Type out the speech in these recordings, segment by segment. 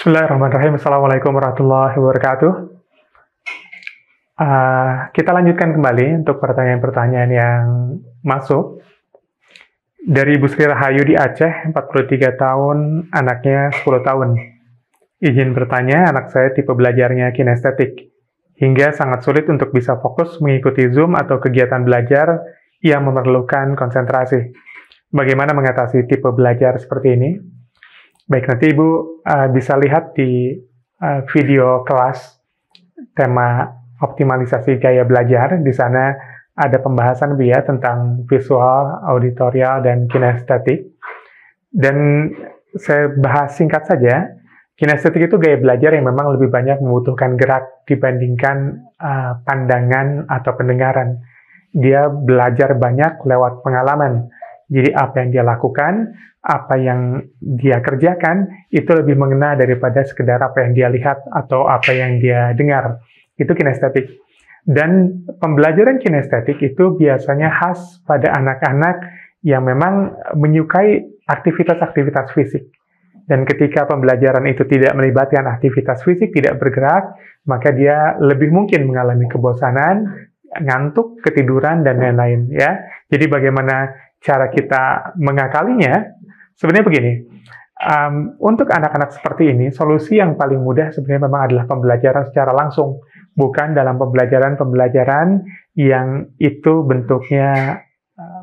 Bismillahirrahmanirrahim. Assalamualaikum warahmatullahi wabarakatuh. Kita lanjutkan kembali untuk pertanyaan-pertanyaan yang masuk. Dari Ibu Sri Rahayu di Aceh, 43 tahun, anaknya 10 tahun. Izin bertanya, anak saya tipe belajarnya kinestetik, hingga sangat sulit untuk bisa fokus mengikuti Zoom atau kegiatan belajar yang memerlukan konsentrasi. Bagaimana mengatasi tipe belajar seperti ini? Baik, nanti Ibu bisa lihat di video kelas tema optimalisasi gaya belajar. Di sana ada pembahasan tentang visual, auditorial, dan kinestetik. Dan saya bahas singkat saja, kinestetik itu gaya belajar yang memang lebih banyak membutuhkan gerak dibandingkan pandangan atau pendengaran. Dia belajar banyak lewat pengalaman. Jadi apa yang dia lakukan, apa yang dia kerjakan, itu lebih mengena daripada sekedar apa yang dia lihat atau apa yang dia dengar. Itu kinestetik. Dan pembelajaran kinestetik itu biasanya khas pada anak-anak yang memang menyukai aktivitas-aktivitas fisik. Dan ketika pembelajaran itu tidak melibatkan aktivitas fisik, tidak bergerak, maka dia lebih mungkin mengalami kebosanan, ngantuk, ketiduran, dan lain-lain. Ya. Jadi bagaimana cara kita mengakalinya? Sebenarnya begini, untuk anak-anak seperti ini, solusi yang paling mudah sebenarnya memang adalah pembelajaran secara langsung, bukan dalam pembelajaran-pembelajaran yang itu bentuknya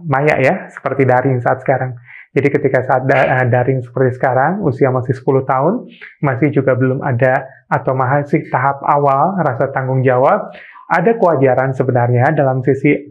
maya ya, seperti daring saat sekarang. Jadi ketika saat daring seperti sekarang, usia masih 10 tahun, masih juga belum ada atau masih tahap awal rasa tanggung jawab, ada kewajaran sebenarnya dalam sisi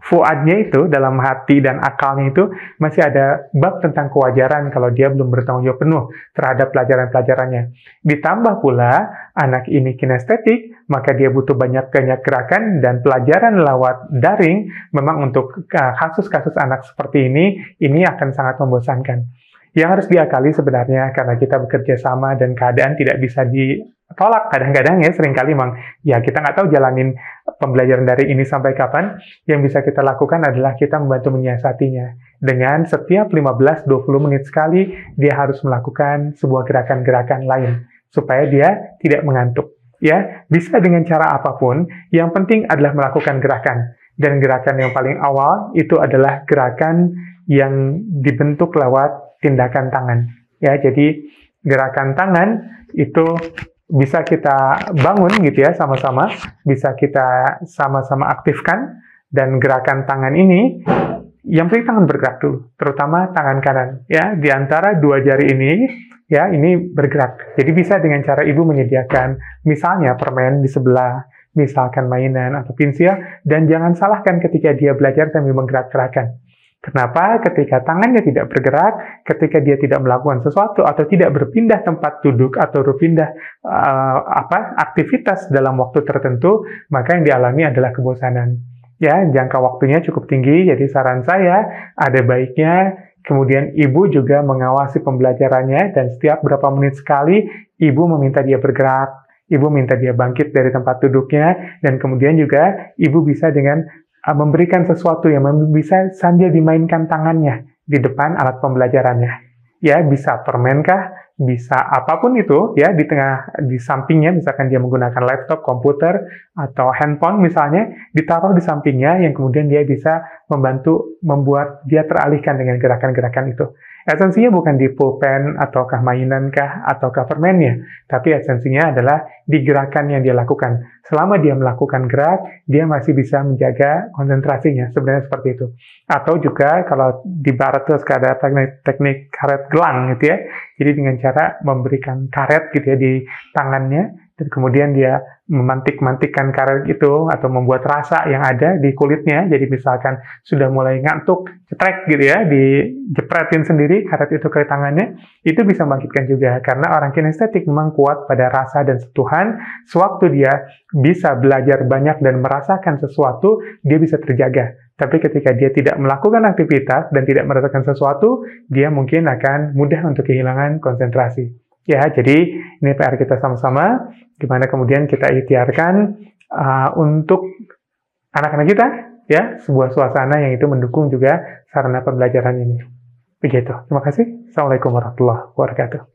fuadnya itu, dalam hati dan akalnya itu, masih ada bab tentang kewajaran kalau dia belum bertanggung jawab penuh terhadap pelajaran-pelajarannya. Ditambah pula, anak ini kinestetik, maka dia butuh banyak-banyak gerakan, dan pelajaran lewat daring, memang untuk kasus-kasus anak seperti ini akan sangat membosankan. Yang harus diakali sebenarnya, karena kita bekerja sama dan keadaan tidak bisa ditolak kadang-kadang ya, seringkali memang ya kita nggak tahu jalanin pembelajaran daring ini sampai kapan. Yang bisa kita lakukan adalah kita membantu menyiasatinya dengan setiap 15-20 menit sekali dia harus melakukan sebuah gerakan-gerakan lain supaya dia tidak mengantuk ya. Bisa dengan cara apapun, yang penting adalah melakukan gerakan, dan gerakan yang paling awal itu adalah gerakan yang dibentuk lewat tindakan tangan ya. Jadi gerakan tangan itu bisa kita bangun gitu ya, sama-sama bisa kita sama-sama aktifkan. Dan gerakan tangan ini yang penting tangan bergerak dulu, terutama tangan kanan ya, di antara dua jari ini ya, ini bergerak. Jadi bisa dengan cara Ibu menyediakan misalnya permen di sebelah, misalkan mainan atau pensil, dan jangan salahkan ketika dia belajar sambil menggerak-gerakan. Kenapa? Ketika tangannya tidak bergerak, ketika dia tidak melakukan sesuatu atau tidak berpindah tempat duduk atau berpindah aktivitas dalam waktu tertentu, maka yang dialami adalah kebosanan. Ya, jangka waktunya cukup tinggi. Jadi saran saya, ada baiknya kemudian Ibu juga mengawasi pembelajarannya, dan setiap berapa menit sekali Ibu meminta dia bergerak, Ibu minta dia bangkit dari tempat duduknya, dan kemudian juga Ibu bisa dengan memberikan sesuatu yang bisa sambil dimainkan tangannya di depan alat pembelajarannya. Ya, bisa permen kah, bisa apapun itu ya, di sampingnya, misalkan dia menggunakan laptop, komputer, atau handphone misalnya, ditaruh di sampingnya yang kemudian dia bisa membantu membuat dia teralihkan dengan gerakan-gerakan itu. Esensinya bukan di pulpen, ataukah mainan kah, ataukah permennya, tapi esensinya adalah di gerakan yang dia lakukan. Selama dia melakukan gerak, dia masih bisa menjaga konsentrasinya, sebenarnya seperti itu. Atau juga kalau di barat itu ada teknik karet gelang gitu ya. Jadi dengan cara memberikan karet gitu ya di tangannya, dan kemudian dia memantik-mantikkan karet itu atau membuat rasa yang ada di kulitnya. Jadi misalkan sudah mulai ngantuk, cetrek gitu ya, dijepretin sendiri karet itu ke tangannya, itu bisa membangkitkan juga. Karena orang kinestetik memang kuat pada rasa dan sentuhan. Sewaktu dia bisa belajar banyak dan merasakan sesuatu, dia bisa terjaga. Tapi ketika dia tidak melakukan aktivitas dan tidak merasakan sesuatu, dia mungkin akan mudah untuk kehilangan konsentrasi. Ya, jadi ini PR kita sama-sama, gimana kemudian kita ikhtiarkan untuk anak-anak kita, ya, sebuah suasana yang itu mendukung juga sarana pembelajaran ini. Begitu. Terima kasih. Assalamualaikum warahmatullahi wabarakatuh.